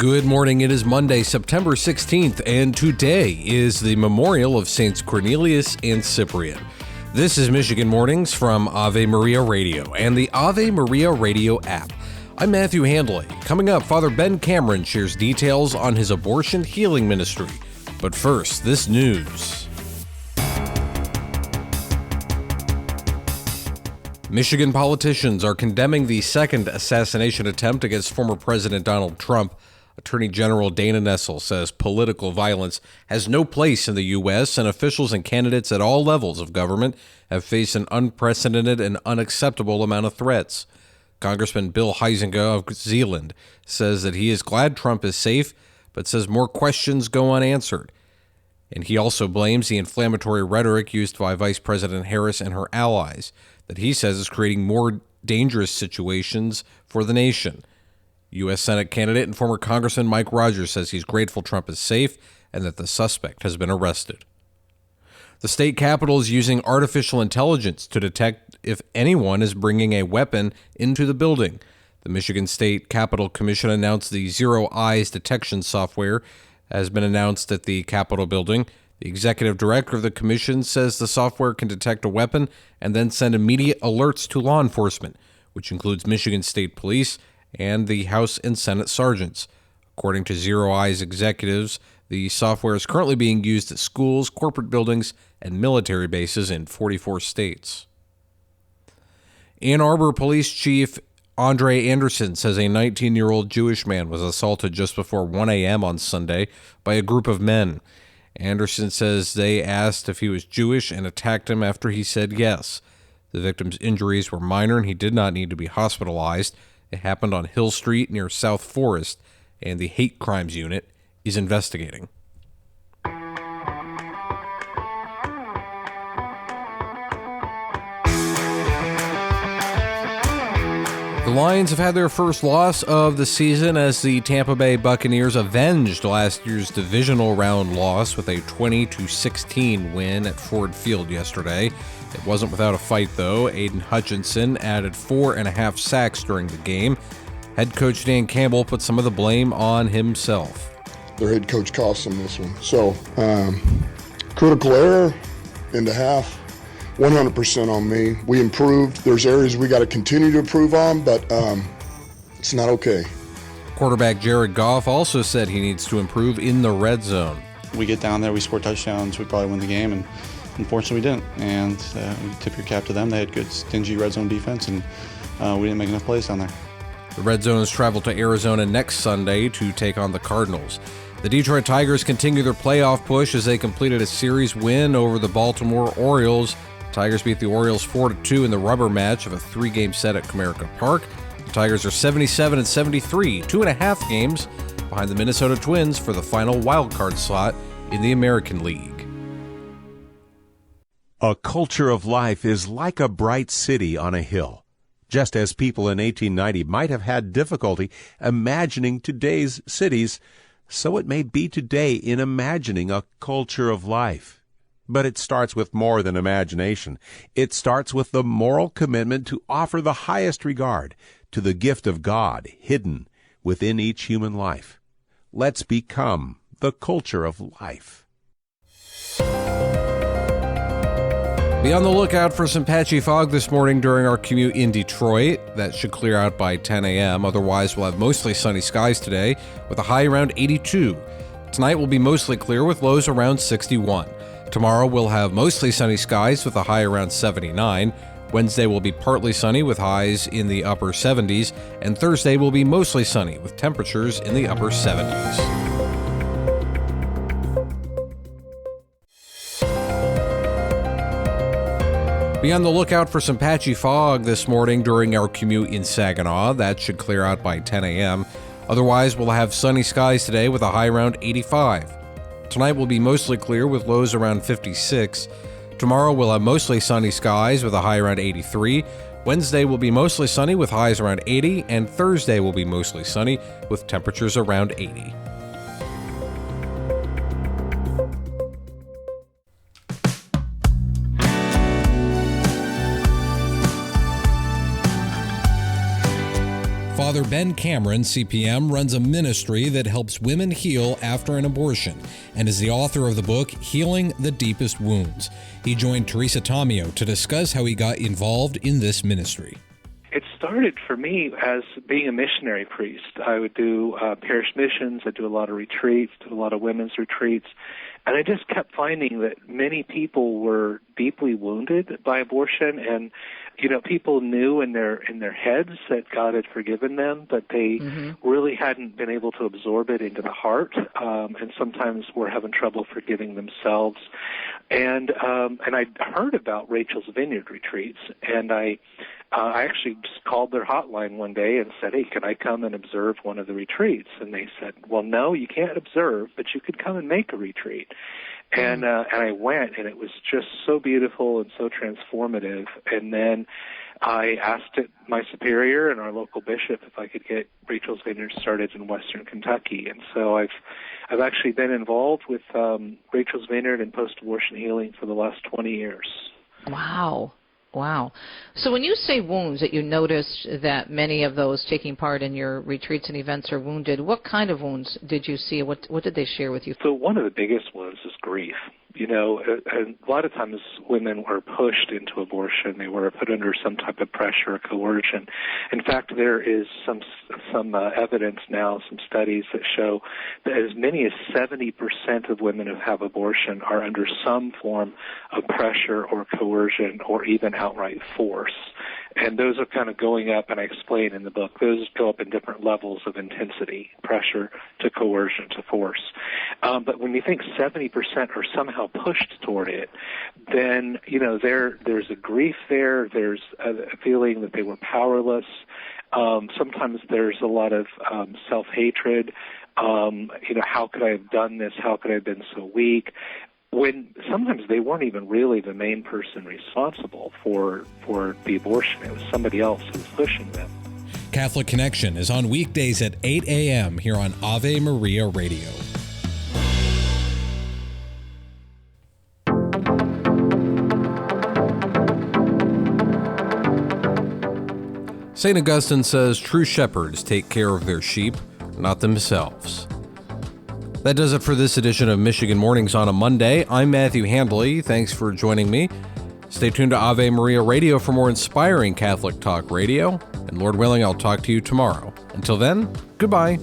Good morning. It is Monday, September 16th, and today is the memorial of Saints Cornelius and Cyprian. This is Michigan Mornings from Ave Maria Radio and the Ave Maria Radio app. I'm Matthew Handley. Coming up, Father Ben Cameron shares details on his abortion healing ministry. But first, this news. Michigan politicians are condemning the second assassination attempt against former President Donald Trump. Attorney General Dana Nessel says political violence has no place in the U.S., and officials and candidates at all levels of government have faced an unprecedented and unacceptable amount of threats. Congressman Bill Huizenga of Zeeland says that he is glad Trump is safe, but says more questions go unanswered. And he also blames the inflammatory rhetoric used by Vice President Harris and her allies that he says is creating more dangerous situations for the nation. U.S. Senate candidate and former Congressman Mike Rogers says he's grateful Trump is safe and that the suspect has been arrested. The state capitol is using artificial intelligence to detect if anyone is bringing a weapon into the building. The Michigan State Capitol Commission announced the Zero Eyes detection software has been announced at the Capitol building. The executive director of the commission says the software can detect a weapon and then send immediate alerts to law enforcement, which includes Michigan State Police and the House and Senate sergeants. According to Zero Eyes executives, the software is currently being used at schools, corporate buildings, and military bases in 44 states. Ann Arbor Police Chief Andre Anderson says a 19-year-old Jewish man was assaulted just before 1 a.m. on Sunday by a group of men. Anderson says they asked if he was Jewish and attacked him after he said yes. The victim's injuries were minor and he did not need to be hospitalized. It happened on Hill Street near South Forest, and the Hate Crimes Unit is investigating. The Lions have had their first loss of the season as the Tampa Bay Buccaneers avenged last year's divisional round loss with a 20-16 win at Ford Field yesterday. It wasn't without a fight, though. Aiden Hutchinson added 4.5 sacks during the game. Head coach Dan Campbell put some of the blame on himself. Their head coach cost them this one. So, critical error into half, 100% on me. We improved. There's areas we got to continue to improve on, but it's not okay. Quarterback Jared Goff also said he needs to improve in the red zone. We get down there, we score touchdowns, we probably win the game, and unfortunately we didn't. And we tip your cap to them. They had good, stingy red zone defense, and we didn't make enough plays down there. The Red Zones travel to Arizona next Sunday to take on the Cardinals. The Detroit Tigers continue their playoff push as they completed a series win over the Baltimore Orioles. Tigers beat the Orioles 4-2 in the rubber match of a 3-game set at Comerica Park. The Tigers are 77-73, 2.5 games behind the Minnesota Twins for the final wildcard slot in the American League. A culture of life is like a bright city on a hill. Just as people in 1890 might have had difficulty imagining today's cities, so it may be today in imagining a culture of life. But it starts with more than imagination. It starts with the moral commitment to offer the highest regard to the gift of God hidden within each human life. Let's become the culture of life. Be on the lookout for some patchy fog this morning during our commute in Detroit. That should clear out by 10 a.m. Otherwise, we'll have mostly sunny skies today with a high around 82. Tonight will be mostly clear with lows around 61. Tomorrow we'll have mostly sunny skies with a high around 79. Wednesday will be partly sunny with highs in the upper 70s. And Thursday will be mostly sunny with temperatures in the upper 70s. Be on the lookout for some patchy fog this morning during our commute in Saginaw. That should clear out by 10 a.m. Otherwise, we'll have sunny skies today with a high around 85. Tonight will be mostly clear with lows around 56. Tomorrow we'll have mostly sunny skies with a high around 83. Wednesday will be mostly sunny with highs around 80. And Thursday will be mostly sunny with temperatures around 80. Father Ben Cameron, CPM, runs a ministry that helps women heal after an abortion and is the author of the book Healing the Deepest Wounds. He joined Teresa Tomeo to discuss how he got involved in this ministry. It started for me as being a missionary priest. I would do parish missions. I'd do a lot of retreats, did a lot of women's retreats. And I just kept finding that many people were deeply wounded by abortion, and people knew in their heads that God had forgiven them, but they really hadn't been able to absorb it into the heart, and sometimes were having trouble forgiving themselves. And I heard about Rachel's Vineyard retreats, and I actually just called their hotline one day and said, "Hey, can I come and observe one of the retreats?" And they said, "Well, no, you can't observe, but you could come and make a retreat." And I went, and it was just so beautiful and so transformative. And then I asked my superior and our local bishop if I could get Rachel's Vineyard started in Western Kentucky. And so I've actually been involved with Rachel's Vineyard and post-abortion healing for the last 20 years. Wow. So when you say wounds, that you noticed that many of those taking part in your retreats and events are wounded, what kind of wounds did you see? What did they share with you? So one of the biggest ones is grief. A lot of times women were pushed into abortion. They were put under some type of pressure or coercion. In fact, there is some evidence now, some studies that show that as many as 70% of women who have abortion are under some form of pressure or coercion or even outright force. And those are kind of going up, and I explain in the book, those go up in different levels of intensity, pressure to coercion to force. But when you think 70% are somehow pushed toward it, then, there's a grief there, there's a feeling that they were powerless. Sometimes there's a lot of self-hatred. How could I have done this? How could I have been so weak? When sometimes they weren't even really the main person responsible for the abortion. It was somebody else who was pushing them. Catholic Connection is on weekdays at 8 a.m. here on Ave Maria Radio. St. Augustine says true shepherds take care of their sheep, not themselves. That does it for this edition of Michigan Mornings on a Monday. I'm Matthew Handley. Thanks for joining me. Stay tuned to Ave Maria Radio for more inspiring Catholic talk radio. And Lord willing, I'll talk to you tomorrow. Until then, goodbye.